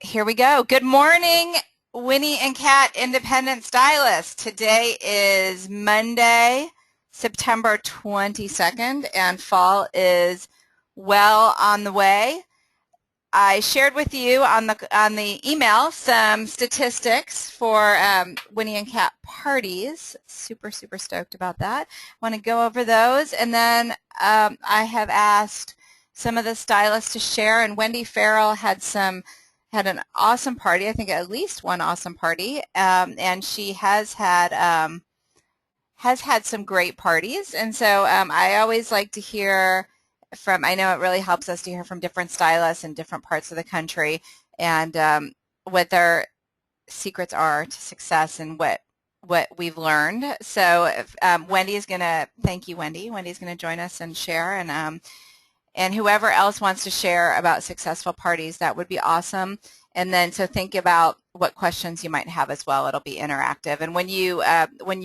Here we go. Good morning, Winnie and Kat, Independent Stylists. Today is Monday, September 22nd, and fall is well on the way. I shared with you on the email some statistics for Winnie and Kat parties. Super stoked about that. I want to go over those, and then I have asked some of the stylists to share. And Wendy Farrell had an awesome party. I think at least one awesome party, and she has had some great parties. And so I always like to hear from, I know it really helps us to hear from different stylists in different parts of the country, and what their secrets are to success and what we've learned. So Wendy is going to, thank you, Wendy. Wendy's going to join us and share, and whoever else wants to share about successful parties, that would be awesome. And then so think about what questions you might have as well. It'll be interactive. And when you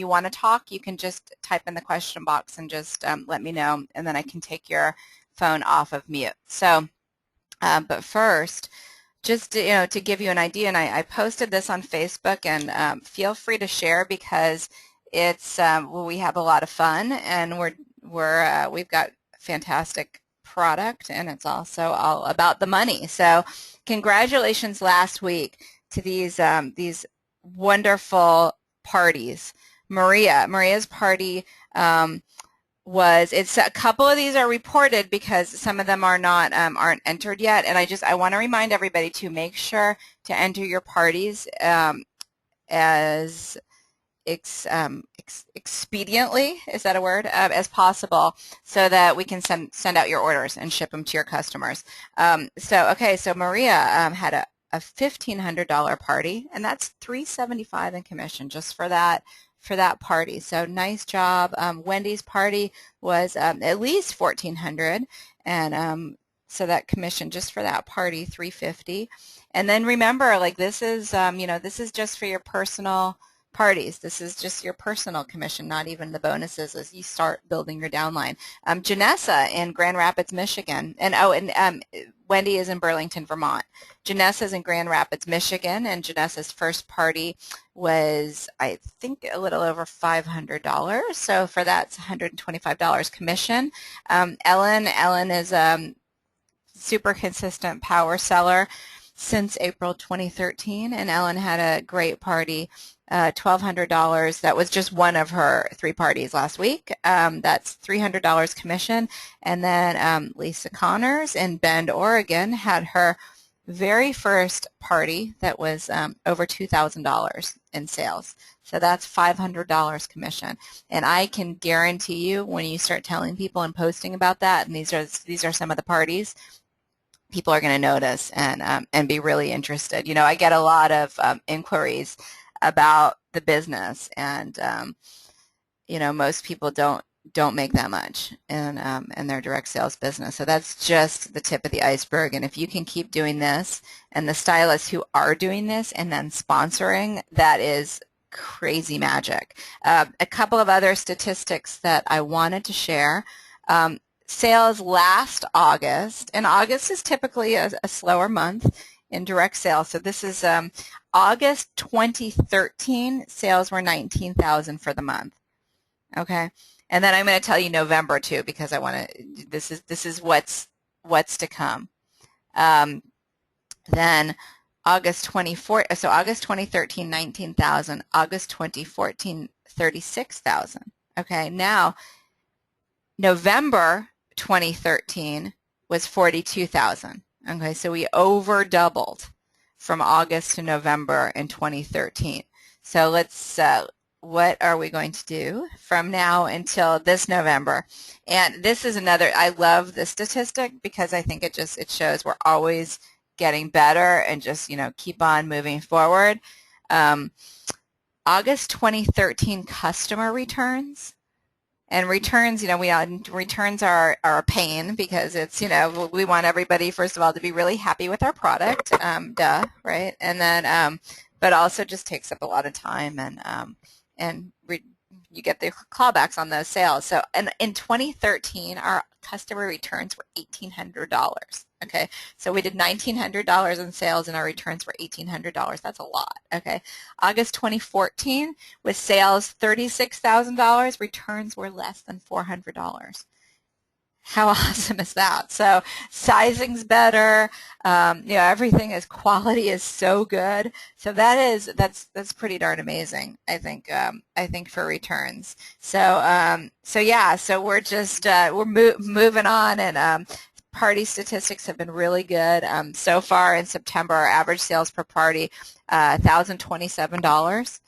want to talk, you can just type in the question box and just let me know, and then I can take your phone off of mute. So, but first, just to give you an idea, and I posted this on Facebook, and feel free to share because it's well, we have a lot of fun, and we've got fantastic product, and it's also all about the money. So congratulations last week to these wonderful parties. Maria's party it's a couple of these are reported because some of them are not aren't entered yet, and I want to remind everybody to make sure to enter your parties as expediently, is that a word, as possible, so that we can send out your orders and ship them to your customers. So Maria had a $1,500 party, and that's $375 in commission just for that party. So nice job. Wendy's party was at least $1,400, and so that commission just for that party $350. And then remember, like this is this is just for your personal parties. This is just your personal commission, not even the bonuses as you start building your downline. Janessa in Grand Rapids, Michigan, and Wendy is in Burlington, Vermont. Janessa's in Grand Rapids, Michigan, and Janessa's first party was, I think, a little over $500. So for that, it's $125 commission. Ellen is super consistent power seller since April 2013, and Ellen had a great party, $1,200. That was just one of her 3 parties last week. That's $300 commission. And then Lisa Connors in Bend, Oregon had her very first party that was over $2,000 in sales. So that's $500 commission. And I can guarantee you when you start telling people and posting about that, and these are some of the parties, people are going to notice and be really interested. I get a lot of inquiries about the business, and most people don't make that much in their direct sales business. So that's just the tip of the iceberg. And if you can keep doing this, and the stylists who are doing this and then sponsoring, that is crazy magic. A couple of other statistics that I wanted to share. Sales last August, and August is typically a slower month in direct sales. So this is August 2013, sales were $19,000 for the month. Okay, and then I'm going to tell you November too, because I want to. This is what's to come. Then August 2013, 19,000. August 2014, 36,000. Okay, now November 2013 was 42,000. Okay, so we over doubled from August to November in 2013. So let's, what are we going to do from now until this November? And this is another, I love this statistic because I think it shows we're always getting better and just, keep on moving forward. August 2013 customer returns. And returns, returns are a pain because it's, we want everybody, first of all, to be really happy with our product, right? And then, but also just takes up a lot of time, and you get the clawbacks on those sales. So in 2013, our customer returns were $1,800. Okay, so we did $1,900 in sales and our returns were $1,800. That's a lot. Okay, August 2014 with sales $36,000, returns were less than $400. How awesome is that? So sizing's better. Everything is quality is so good. So that's pretty darn amazing. I think for returns. So yeah. So we're just moving on, and party statistics have been really good. So far in September, our average sales per party, $1,027.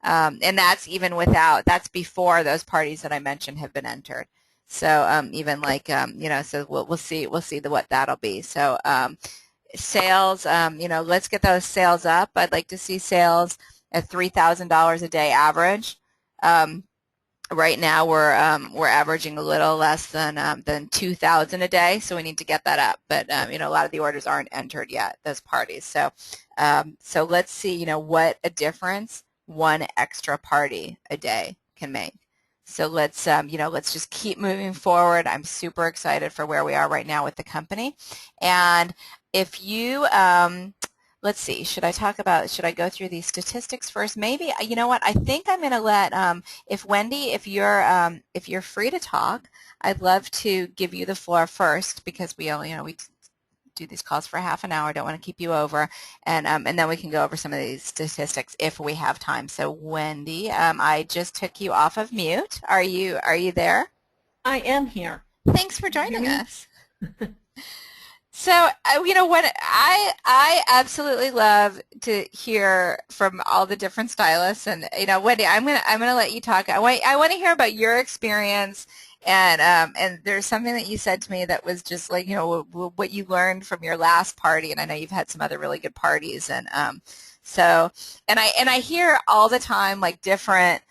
And that's before those parties that I mentioned have been entered. So even like so we'll see what that'll be. So sales, let's get those sales up. I'd like to see sales at $3,000 a day average. Right now we're averaging a little less than 2,000 a day, so we need to get that up. But a lot of the orders aren't entered yet, those parties. So so let's see what a difference one extra party a day can make. So let's just keep moving forward. I'm super excited for where we are right now with the company. And if you, let's see, should I go through these statistics first? Maybe, you know what, I think I'm going to let, if Wendy, if you're free to talk, I'd love to give you the floor first, because we only, we do these calls for half an hour. Don't want to keep you over, and then we can go over some of these statistics if we have time. So Wendy, I just took you off of mute. Are you there? I am here. Thanks for joining us. So what I absolutely love to hear from all the different stylists, and Wendy, I'm gonna let you talk. I want to hear about your experience. And there's something that you said to me that was just like, what you learned from your last party, and I know you've had some other really good parties, and so I hear all the time like different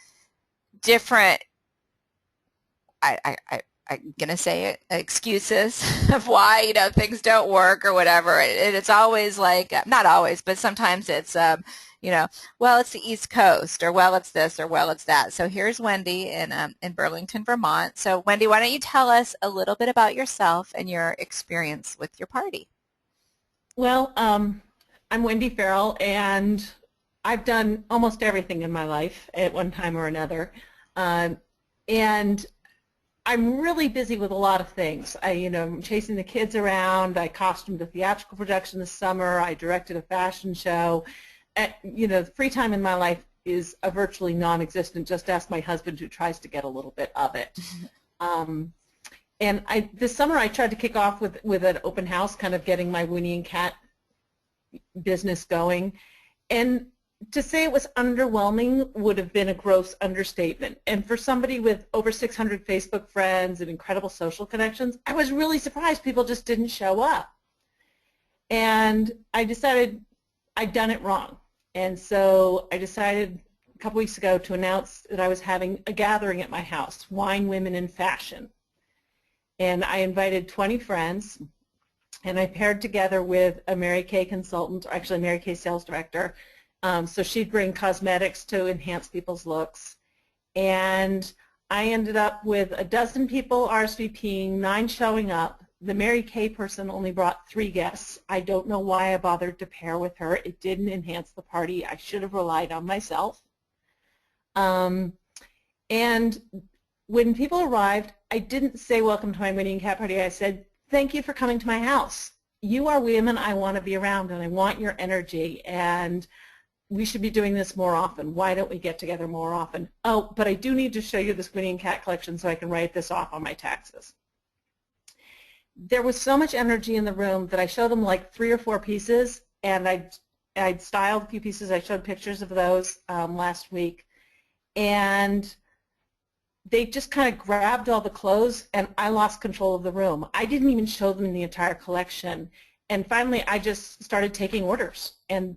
I'm gonna say it, excuses of why things don't work or whatever. It's always like, not always, but sometimes it's well, it's the East Coast, or well, it's this, or well, it's that. So here's Wendy in Burlington, Vermont. So Wendy, why don't you tell us a little bit about yourself and your experience with your party? Well, I'm Wendy Farrell, and I've done almost everything in my life at one time or another. And I'm really busy with a lot of things. I'm chasing the kids around. I costumed a theatrical production this summer. I directed a fashion show. The free time in my life is a virtually non-existent. Just ask my husband, who tries to get a little bit of it. And this summer I tried to kick off with an open house, kind of getting my Winnie and cat business going. And to say it was underwhelming would have been a gross understatement. And for somebody with over 600 Facebook friends and incredible social connections, I was really surprised people just didn't show up. And I decided I'd done it wrong. And so I decided a couple weeks ago to announce that I was having a gathering at my house, Wine, Women, and Fashion. And I invited 20 friends, and I paired together with a Mary Kay consultant, or actually a Mary Kay sales director. So she'd bring cosmetics to enhance people's looks. And I ended up with a dozen people RSVPing, 9 showing up. The Mary Kay person only brought 3 guests. I don't know why I bothered to pair with her. It didn't enhance the party. I should have relied on myself. And when people arrived, I didn't say welcome to my Winnie and Cat party. I said, thank you for coming to my house. You are women I want to be around, and I want your energy, and we should be doing this more often. Why don't we get together more often? Oh, but I do need to show you this Winnie and Cat collection so I can write this off on my taxes. There was so much energy in the room that I showed them like 3 or 4 pieces, and I'd styled a few pieces. I showed pictures of those last week, and they just kind of grabbed all the clothes, and I lost control of the room. I didn't even show them the entire collection, and finally I just started taking orders, and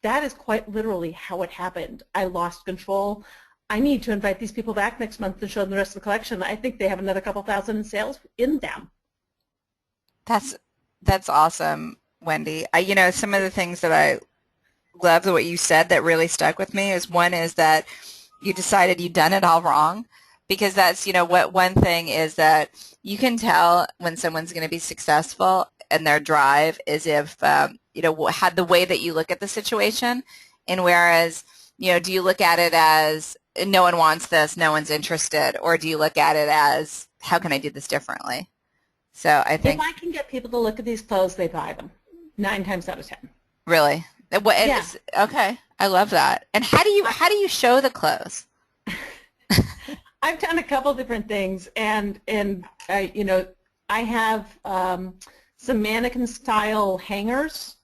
that is quite literally how it happened. I lost control. I need to invite these people back next month and show them the rest of the collection. I think they have another couple thousand in sales in them. That's awesome, Wendy. Some of the things that I love what you said that really stuck with me is, one is that you decided you'd done it all wrong, because that's, what one thing is that you can tell when someone's going to be successful and their drive is if had the way that you look at the situation, and whereas do you look at it as no one wants this, no one's interested, or do you look at it as how can I do this differently? So I If think I can get people to look at these clothes, they buy them 9 times out of 10. really, Yeah. okay, I love that. And how do you show the clothes? I've done a couple different things, and I have some mannequin style hangers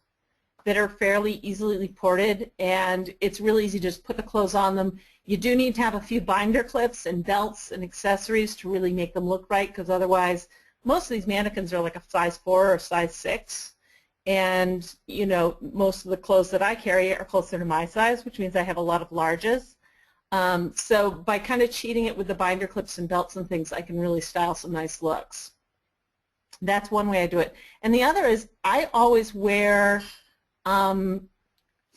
that are fairly easily ported, and it's really easy to just put the clothes on them. You do need to have a few binder clips and belts and accessories to really make them look right, because otherwise most of these mannequins are like a size 4 or size 6, and most of the clothes that I carry are closer to my size, which means I have a lot of larges. So by kind of cheating it with the binder clips and belts and things, I can really style some nice looks. That's one way I do it. And the other is I always wear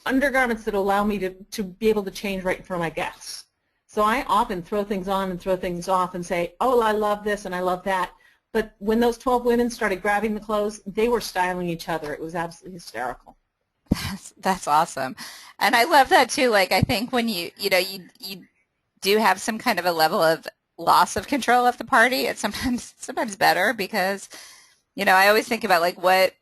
undergarments that allow me to be able to change right in front of my guests. So I often throw things on and throw things off and say, oh, I love this and I love that. But when those 12 women started grabbing the clothes, they were styling each other. It was absolutely hysterical. That's awesome. And I love that too. Like I think when you do have some kind of a level of loss of control of the party, it's sometimes better because I always think about like what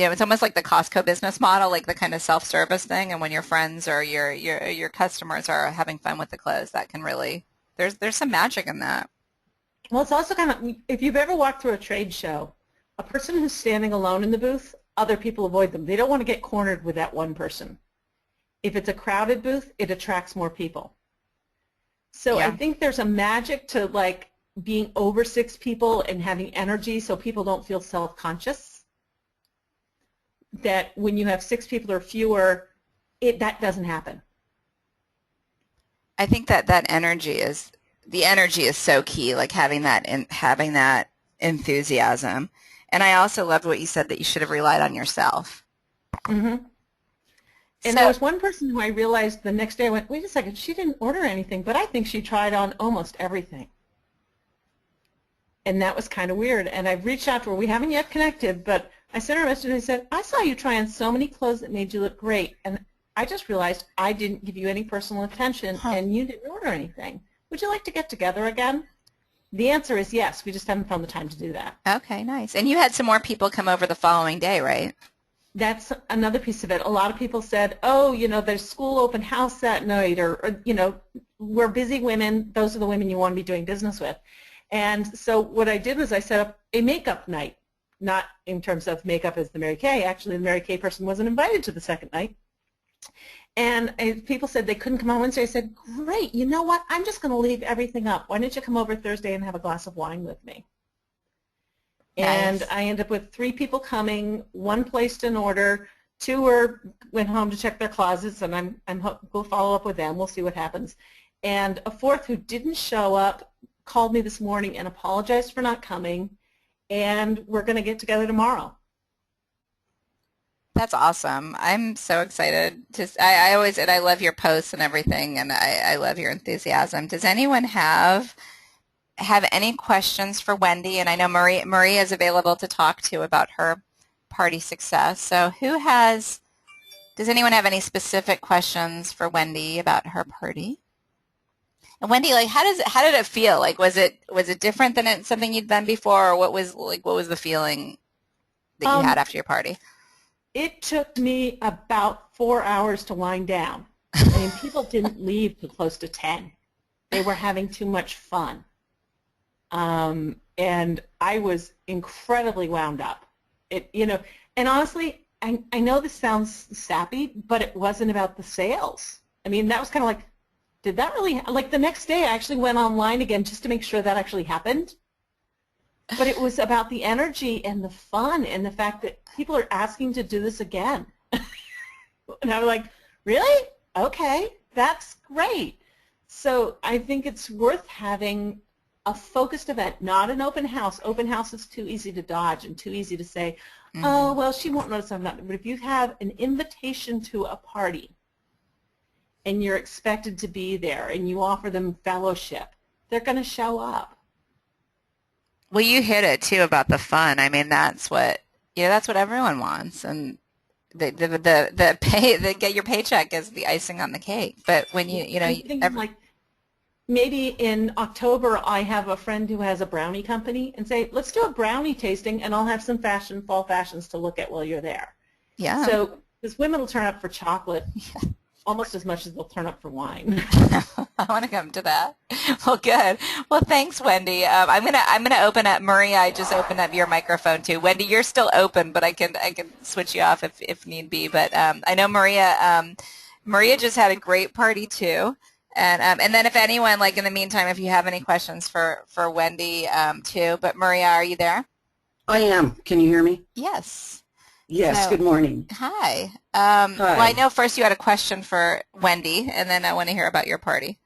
it's almost like the Costco business model, like the kind of self-service thing, and when your friends or your customers are having fun with the clothes, that can really there's some magic in that. Well, it's also kind of, if you've ever walked through a trade show, a person who's standing alone in the booth, other people avoid them. They don't want to get cornered with that one person. If it's a crowded booth, it attracts more people. So I Yeah. think there's a magic to like being over 6 people and having energy so people don't feel self-conscious. That when you have 6 people or fewer, that doesn't happen. I think that energy is so key, like having that enthusiasm. And I also loved what you said that you should have relied on yourself. Mm-hmm. And there So was one person who I realized the next day, I went, wait a second, she didn't order anything, but I think she tried on almost everything. And that was kind of weird. And I've reached out to her. We haven't yet connected, but I sent her a message and I said, I saw you try on so many clothes that made you look great. And I just realized I didn't give you any personal attention huh. and you didn't order anything. Would you like to get together again? The answer is yes. We just haven't found the time to do that. Okay, nice. And you had some more people come over the following day, right? That's another piece of it. A lot of people said, oh, there's school open house that night, or we're busy women. Those are the women you want to be doing business with. And so what I did was I set up a makeup night, not in terms of makeup as the Mary Kay. Actually, the Mary Kay person wasn't invited to the second night. And people said they couldn't come on Wednesday. I said, great, you know what? I'm just going to leave everything up. Why don't you come over Thursday and have a glass of wine with me? And Nice. I ended up with 3 people coming. 1 placed an order. 2 went home to check their closets, and we'll follow up with them. We'll see what happens. And a 4th who didn't show up called me this morning and apologized for not coming, and we're going to get together tomorrow. That's awesome. I'm so excited. I love your posts and everything, and I love your enthusiasm. Does anyone have any questions for Wendy? And I know Maria is available to talk to about her party success. So does anyone have any specific questions for Wendy about her party? And Wendy, like, how did it feel? Like, was it different than something you'd done before, or what was the feeling that you had Um, after your party? it took me about 4 hours to wind down. I mean, people didn't leave till close to 10. They were having too much fun. And I was incredibly wound up. And honestly, I know this sounds sappy, but it wasn't about the sales. I mean, that was kind of like, did that really, like the next day I actually went online again just to make sure that actually happened. But it was about the energy and the fun and the fact that people are asking to do this again. And I'm like, really? Okay, that's great. So I think it's worth having a focused event, not an open house. Open house is too easy to dodge and too easy to say, oh, Hmm. well, she won't notice I'm not. But if you have an invitation to a party and you're expected to be there and you offer them fellowship, they're going to show up. Well, you hit it too about the fun. I mean, that's what that's what everyone wants, and the pay the get your paycheck is the icing on the cake. But when I'm thinking like maybe in October I have a friend who has a brownie company and say, let's do a brownie tasting and I'll have some fall fashions to look at while you're there. yeah. So because women will turn up for chocolate almost as much as they'll turn up for wine. I want to come to that. Well, good. Well, thanks, Wendy. I'm gonna open up Maria. I just opened up your microphone too. Wendy, you're still open, but I can switch you off if need be. But I know Maria. Maria just had a great party too. And then if anyone like in the meantime, if you have any questions for Wendy too. But Maria, are you there? I am. Can you hear me? Yes. Yes. So Good morning. hi. Well, I Hi. know first you had a question for Wendy, and then I want to hear about your party.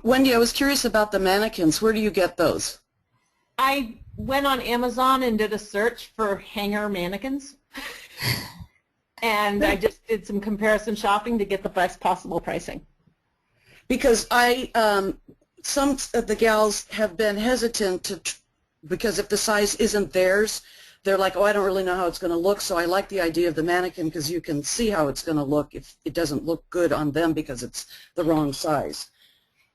Wendy, I was curious about the mannequins. Where do you get those? I went on Amazon and did a search for hanger mannequins, and I just did some comparison shopping to get the best possible pricing. Because some of the gals have been hesitant because if the size isn't theirs, they're like, oh, I don't really know how it's going to look. So I like the idea of the mannequin because you can see how it's going to look if it doesn't look good on them because it's the wrong size.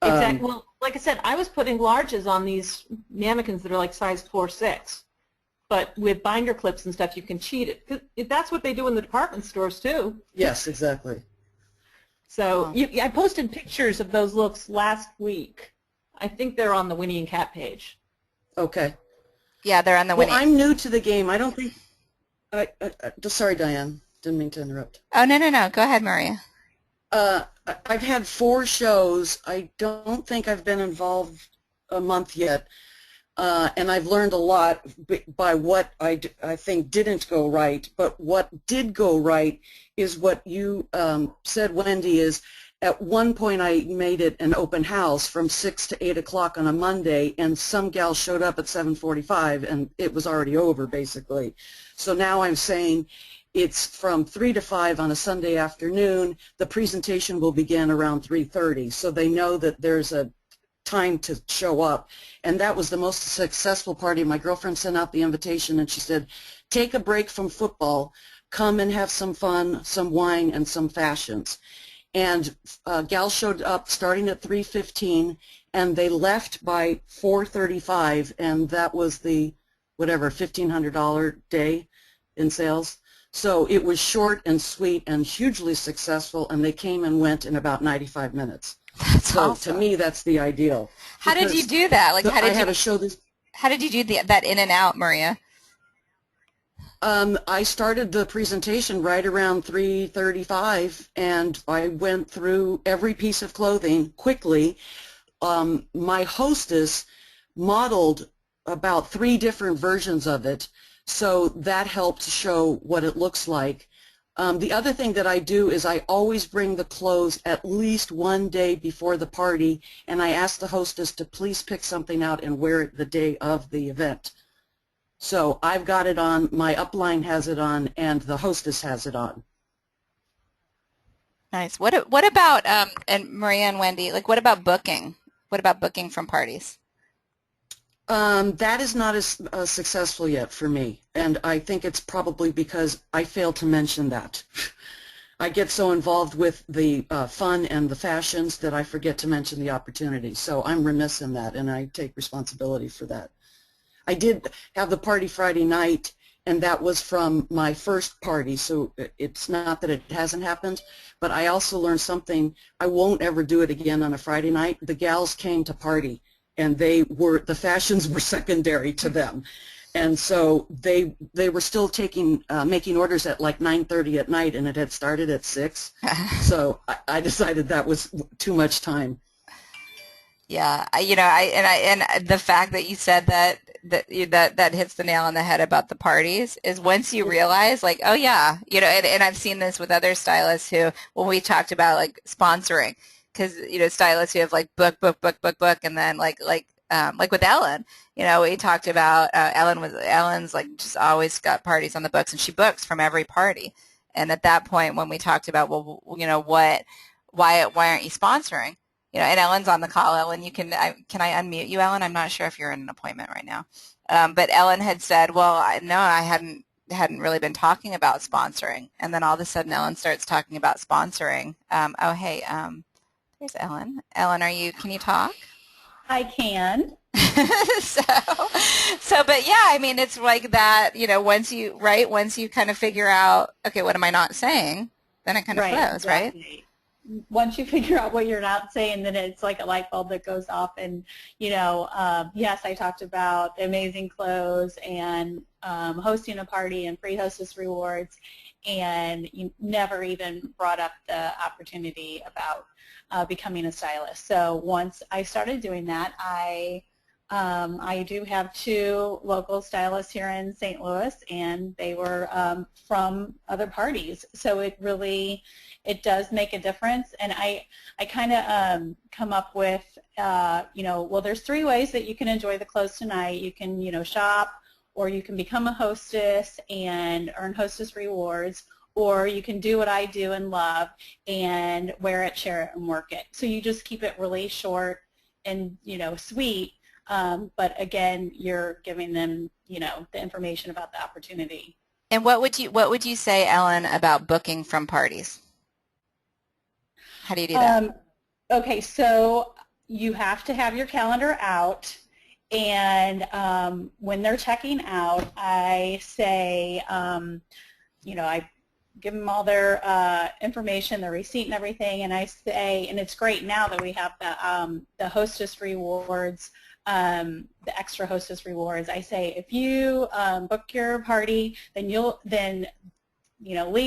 Exactly. Well, like I said, I was putting larges on these mannequins that are like size 4'6", but with binder clips and stuff, you can cheat it. 'Cause that's what they do in the department stores too. Yes, exactly. So Oh. I posted pictures of those looks last week. I think they're on the Winnie and Cat page. Okay. Yeah, they're on the Well, Winnie. I'm new to the game. I don't think. Sorry, Diane. Didn't mean to interrupt. Oh, no, no, no. Go ahead, Maria. I've had 4 shows. I don't think I've been involved a month yet, and I've learned a lot by what I think didn't go right. But what did go right is what you said, Wendy, is at one point I made it an open house from 6 to 8 o'clock on a Monday, and some gal showed up at 7:45, and it was already over, basically. So now I'm saying it's from 3 to 5 on a Sunday afternoon. The presentation will begin around 3:30, so they know that there's a time to show up. And that was the most successful party. My girlfriend sent out the invitation, and she said, take a break from football, come and have some fun, some wine, and some fashions. And gals showed up starting at 3:15, and they left by 4:35, and that was the, whatever, $1,500 day in sales. So it was short and sweet and hugely successful, and they came and went in about 95 minutes. That's So to awesome. me, that's the ideal. How did you Because do that? Like, I had a show this. how did you do that in and out, Maria? I started the presentation right around 3:35, and I went through every piece of clothing quickly. My hostess modeled about 3 different versions of it, so that helped show what it looks like. The other thing that I do is I always bring the clothes at least one day before the party, and I ask the hostess to please pick something out and wear it the day of the event. So I've got it on, my upline has it on, and the hostess has it on. Nice. What about and Maria and Wendy, like what about booking? What about booking from parties? That is not as successful yet for me, and I think it's probably because I failed to mention that. I get so involved with the fun and the fashions that I forget to mention the opportunity. So I'm remiss in that, and I take responsibility for that. I did have the party Friday night, and that was from my first party, so it's not that it hasn't happened, but I also learned something. I won't ever do it again on a Friday night. The gals came to party, and the fashions were secondary to them. And so they were still making orders at like 9:30 at night, and it had started at 6. So I decided that was too much time. Yeah, and the fact that you said that hits the nail on the head about the parties is once you realize like, oh yeah, and I've seen this with other stylists who when we talked about like sponsoring, because stylists who have like book, and then like with Ellen, we talked about Ellen's like just always got parties on the books, and she books from every party. And at that point, when we talked about, well, why aren't you sponsoring? and Ellen's on the call. Ellen, can I unmute you, Ellen? I'm not sure if you're in an appointment right now. But Ellen had said, well, no, I hadn't really been talking about sponsoring. And then all of a sudden Ellen starts talking about sponsoring. Oh, hey, there's Ellen. Ellen, can you talk? I can. so, but yeah, I mean, it's like that, once you kind of figure out, okay, what am I not saying? Then it kind of Right, flows, right? exactly. Once you figure out what you're not saying, then it's like a light bulb that goes off. And, yes, I talked about amazing clothes and hosting a party and free hostess rewards, and you never even brought up the opportunity about becoming a stylist. So once I started doing that, I do have 2 local stylists here in St. Louis, and they were from other parties. So it does make a difference. And I kind of come up with, well, there's 3 ways that you can enjoy the clothes tonight. You can, shop, or you can become a hostess and earn hostess rewards, or you can do what I do and love and wear it, share it, and work it. So you just keep it really short and, sweet. But again, you're giving them, the information about the opportunity. And what would you say, Ellen, about booking from parties? How do you do that? Okay, so you have to have your calendar out, and when they're checking out, I say, I give them all their information, their receipt and everything, and I say, and it's great now that we have the hostess rewards, the extra hostess rewards. I say, if you book your party, then Lee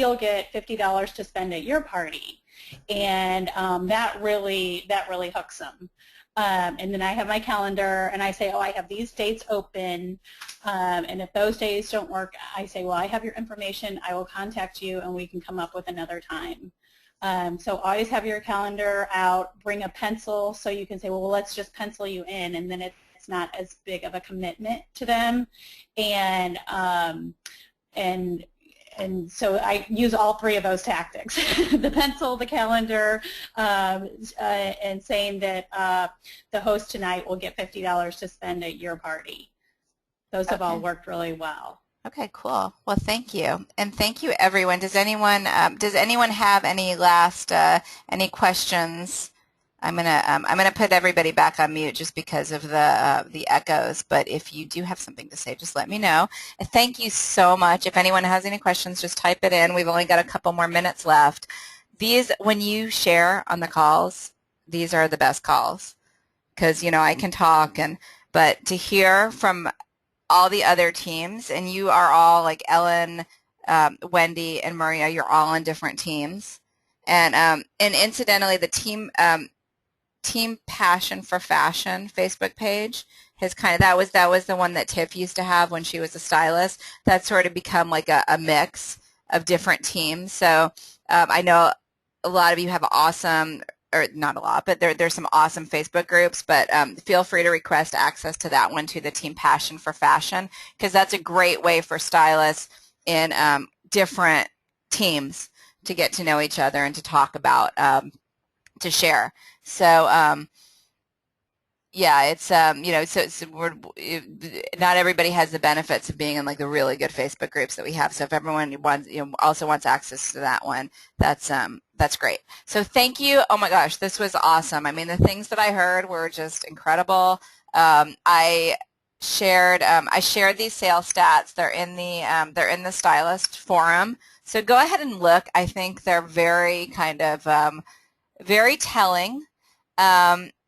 will get $50 to spend at your party, and that really hooks them. And then I have my calendar, and I say, I have these dates open, and if those days don't work, I say, well, I have your information. I will contact you, and we can come up with another time. So always have your calendar out. Bring a pencil so you can say, well, let's just pencil you in, and then it's not as big of a commitment to them. And so I use all 3 of those tactics: the pencil, the calendar, and saying that the host tonight will get $50 to spend at your party. Those have all worked really well. Okay, cool. Well, thank you, and thank you, everyone. Does anyone have any last any questions? I'm gonna put everybody back on mute just because of the echoes. But if you do have something to say, just let me know. Thank you so much. If anyone has any questions, just type it in. We've only got a couple more minutes left. When you share on the calls, these are the best calls because I can talk, but to hear from all the other teams, and you are all like Ellen, Wendy, and Maria. You're all on different teams, and incidentally, the Team Passion for Fashion Facebook page has that was the one that Tiff used to have when she was a stylist. That's sort of become like a mix of different teams. So I know a lot of you have awesome, or not a lot, but there's some awesome Facebook groups, but feel free to request access to that one, to the Team Passion for Fashion, because that's a great way for stylists in different teams to get to know each other and to talk about, to share. So yeah, it's not everybody has the benefits of being in like the really good Facebook groups that we have. So if everyone also wants access to that one, that's great. So thank you. Oh my gosh, this was awesome. I mean, the things that I heard were just incredible. I shared these sales stats. They're in the stylist forum. So go ahead and look. I think they're very kind of very telling. And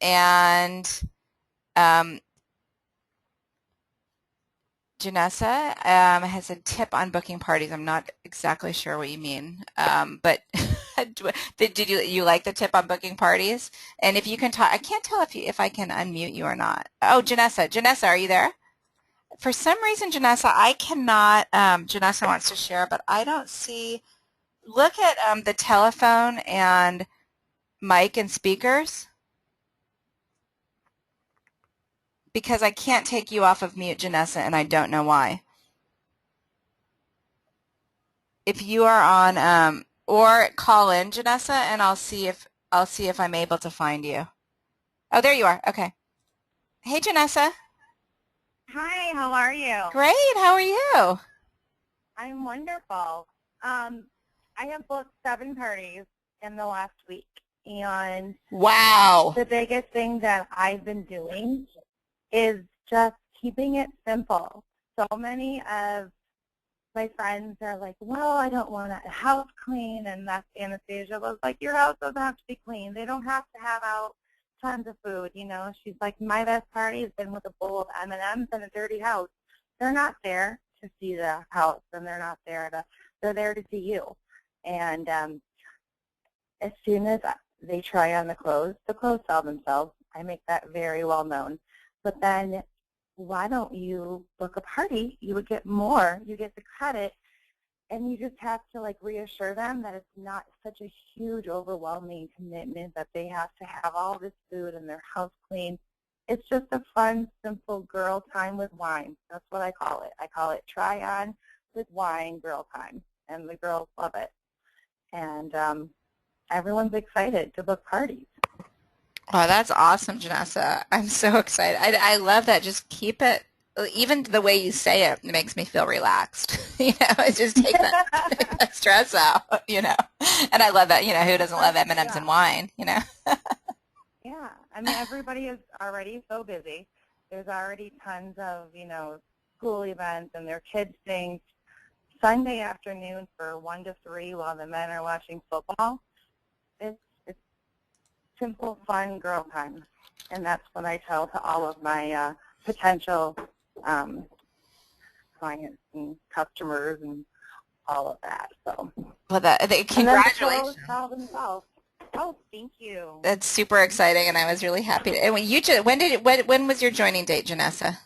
Janessa has a tip on booking parties. I'm not exactly sure what you mean, but did you like the tip on booking parties? And if you can talk, I can't tell if I can unmute you or not. Oh, Janessa, are you there? For some reason, Janessa, I cannot. Janessa wants to share, but I don't see. Look at the telephone and mic and speakers, because I can't take you off of mute, Janessa, and I don't know why. If you are on, or call in, Janessa, and I'll see if I'm able to find you. Oh, there you are. Okay. Hey, Janessa. Hi, how are you? Great. How are you? I'm wonderful. I have booked 7 parties in the last week, and Wow. the biggest thing that I've been doing is just keeping it simple. So many of my friends are like, well, I don't want a house clean, and that's Anastasia was like, your house doesn't have to be clean. They don't have to have out tons of food, you know. She's like, my best party has been with a bowl of M&Ms and M's and a dirty house. They're not there to see the house, and they're not there to, they're there to see you. And as soon as they try on the clothes sell themselves. I make that very well known. But then why don't you book a party? You would get more. You get the credit, and you just have to like reassure them that it's not such a huge, overwhelming commitment that they have to have all this food and their house clean. It's just a fun, simple girl time with wine. That's what I call it. I call it try on with wine girl time, and the girls love it. And everyone's excited to book parties. Oh, that's awesome, Janessa. I'm so excited. I love that. Just keep it, even the way you say it, it makes me feel relaxed. It just takes that stress out, And I love that, who doesn't love M&Ms Yeah. and wine, Yeah, I mean, everybody is already so busy. There's already tons of, school events, and their kids think Sunday afternoon for 1 to 3 while the men are watching football. It's simple, fun girl time, and that's what I tell to all of my potential clients and customers and all of that. So, well, congratulations. And then the clothes sell themselves. Oh, thank you. That's super exciting, and I was really happy. And when was your joining date, Janessa?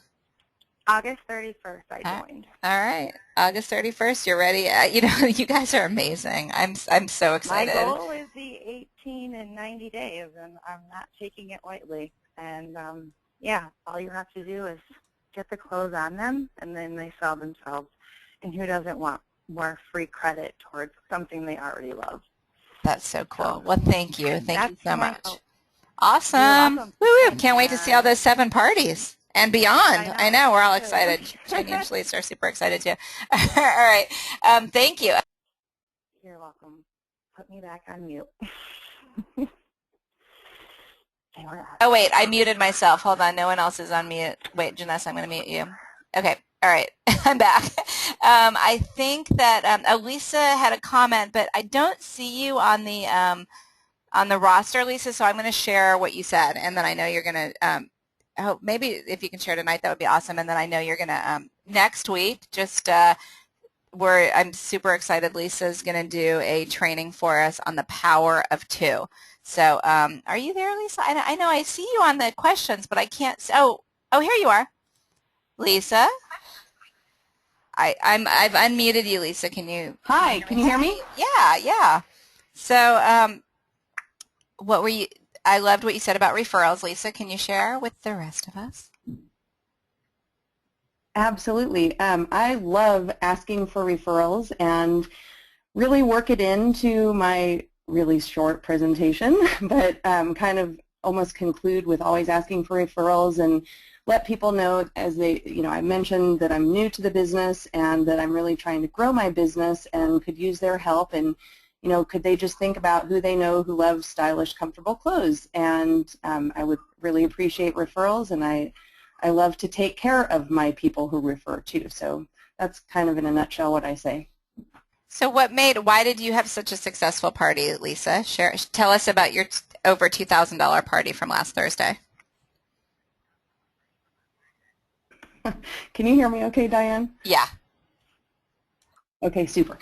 August 31st, I joined. All right, August 31st. You're ready. You guys are amazing. I'm so excited. My goal is the 18 and 90 days, and I'm not taking it lightly. And yeah, all you have to do is get the clothes on them, and then they sell themselves. And who doesn't want more free credit towards something they already love? That's so cool. Well, thank you. Thank you so much. Awesome. Woo woo. Can't wait to see all those 7 parties and beyond. I know. We're all excited. Jenny and Shalise are super excited too. All right. Thank you. You're welcome. Put me back on mute. Oh, wait. I muted myself. Hold on. No one else is on mute. Wait, Janessa, I'm going to mute you. Okay. All right. I'm back. I think that Elisa had a comment, but I don't see you on the roster, Lisa, so I'm going to share what you said, and then I know you're going to maybe if you can share tonight, that would be awesome. And then I know you're going to next week. I'm super excited. Lisa's going to do a training for us on the power of 2. So, are you there, Lisa? I know I see you on the questions, but I can't. Oh, here you are, Lisa. I've unmuted you, Lisa. Can you? Hi. Can you hear me? Yeah. So, what were you? I loved what you said about referrals, Lisa. Can you share with the rest of us? Absolutely. I love asking for referrals and really work it into my really short presentation, but kind of almost conclude with always asking for referrals and let people know as they, I mentioned that I'm new to the business and that I'm really trying to grow my business and could use their help, and could they just think about who they know who loves stylish, comfortable clothes? And I would really appreciate referrals, and I love to take care of my people who refer too. So that's kind of in a nutshell what I say. So why did you have such a successful party, Lisa? Tell us about your over $2,000 party from last Thursday. Can you hear me okay, Diane? Yeah. Okay, super.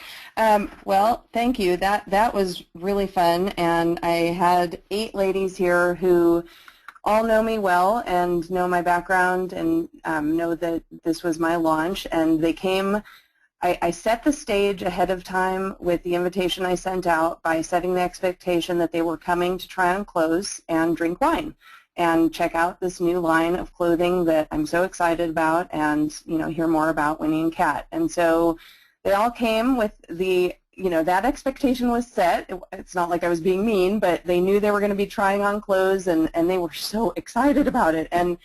Well, thank you. That was really fun, and I had 8 ladies here who all know me well and know my background and know that this was my launch, and they came. I set the stage ahead of time with the invitation I sent out by setting the expectation that they were coming to try on clothes and drink wine and check out this new line of clothing that I'm so excited about, and hear more about Winnie and Kat. And so they all came with the you know, that expectation was set. It's not like I was being mean, but they knew they were going to be trying on clothes, and they were so excited about it. And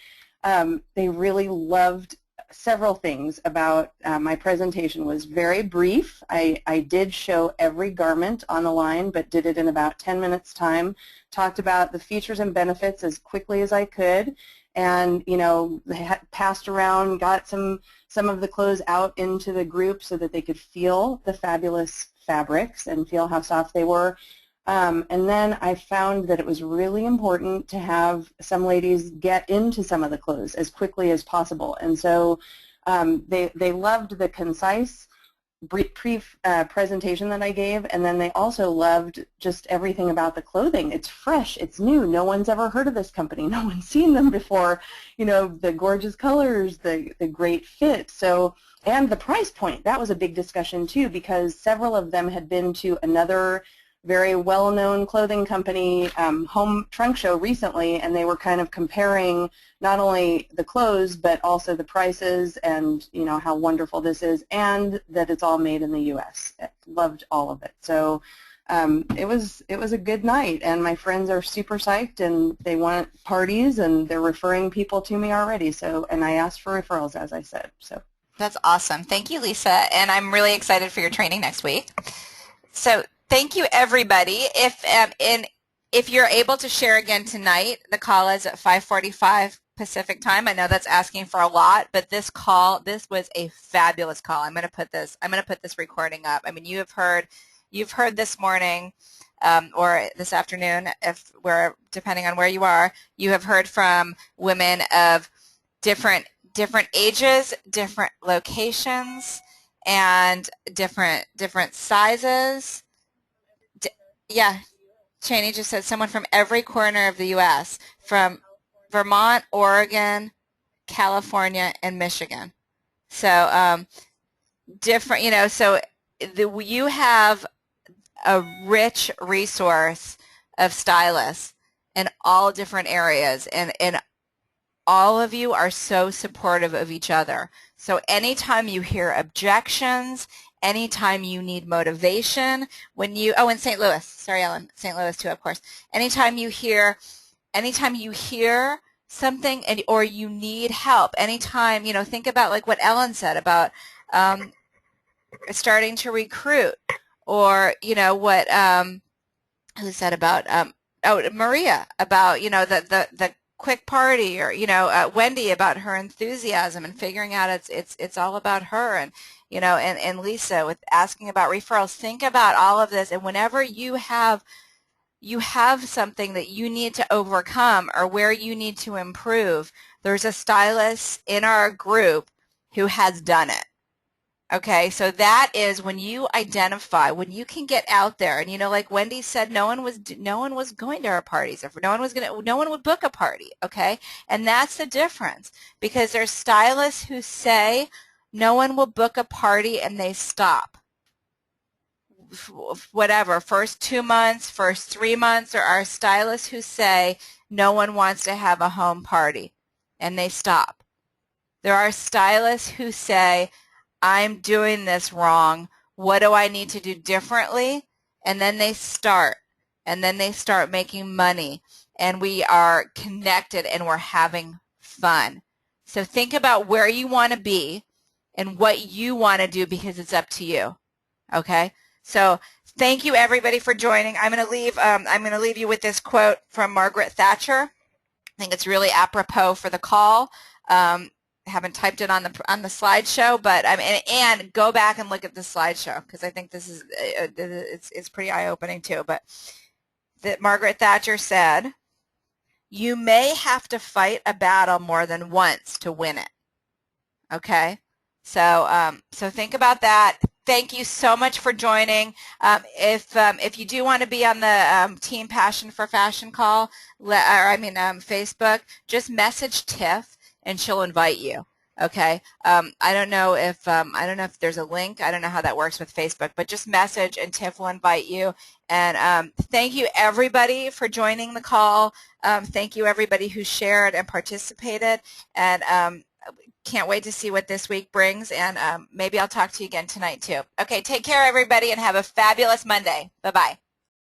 they really loved several things about my presentation. Was very brief. I did show every garment on the line, but did it in about 10 minutes time. Talked about the features and benefits as quickly as I could, and you know, passed around, got some of the clothes out into the group so that they could feel the fabulous fabrics and feel how soft they were. And then I found that it was really important to have some ladies get into some of the clothes as quickly as possible. And so they loved the concise brief presentation that I gave, and then they also loved just everything about the clothing. It's fresh, it's new, no one's ever heard of this company, no one's seen them before, you know, the gorgeous colors, the great fit. So, and the price point, that was a big discussion too, because several of them had been to another very well-known clothing company home trunk show recently, and they were kind of comparing not only the clothes but also the prices, and you know how wonderful this is, and that it's all made in the U.S. Loved all of it. So it was a good night, and my friends are super psyched, and they want parties, and they're referring people to me already. So, and I asked for referrals, as I said. So that's awesome. Thank you, Lisa, and I'm really excited for your training next week. So thank you, everybody. If you're able to share again tonight, the call is at 5:45 Pacific time. I know that's asking for a lot, but this was a fabulous call. I'm going to put this recording up. I mean, you've heard this morning or this afternoon, depending on where you are, you have heard from women of different ages, different locations, and different sizes. Yeah, Cheney just said someone from every corner of the U.S., from Vermont, Oregon, California, and Michigan. So different, you know, so you have a rich resource of stylists in all different areas, and all of you are so supportive of each other. So anytime you hear objections, anytime you need motivation, in St. Louis, sorry Ellen, St. Louis too, of course. Anytime you hear something or you need help, anytime, you know, think about like what Ellen said about starting to recruit, or, you know, what who said about, Maria, about, you know, the quick party, or, you know, Wendy about her enthusiasm and figuring out it's all about her, and, you know, and Lisa with asking about referrals. Think about all of this, and whenever you have something that you need to overcome or where you need to improve, there's a stylist in our group who has done it. Okay, so that is when you identify, when you can get out there, and, you know, like Wendy said, no one was going to our parties, or no one would book a party. Okay, and that's the difference, because there's stylists who say no one will book a party, and they stop. Whatever, first 2 months, first 3 months, or our stylists who say no one wants to have a home party, and they stop. There are stylists who say, I'm doing this wrong. What do I need to do differently? And then they start. And then they start making money. And we are connected, and we're having fun. So think about where you want to be and what you want to do, because it's up to you. Okay? So thank you, everybody, for joining. I'm going to leave you with this quote from Margaret Thatcher. I think it's really apropos for the call. I haven't typed it on the slideshow, but and go back and look at the slideshow, because I think this is it's pretty eye-opening too. But that Margaret Thatcher said, "You may have to fight a battle more than once to win it." Okay, so think about that. Thank you so much for joining. If you do want to be on the Team Passion for Fashion call, Facebook, just message Tiff, and she'll invite you. Okay. I don't know if there's a link. I don't know how that works with Facebook, but just message and Tiff will invite you. And thank you, everybody, for joining the call. Thank you, everybody who shared and participated. And can't wait to see what this week brings, and maybe I'll talk to you again tonight too. Okay, take care, everybody, and have a fabulous Monday. Bye-bye.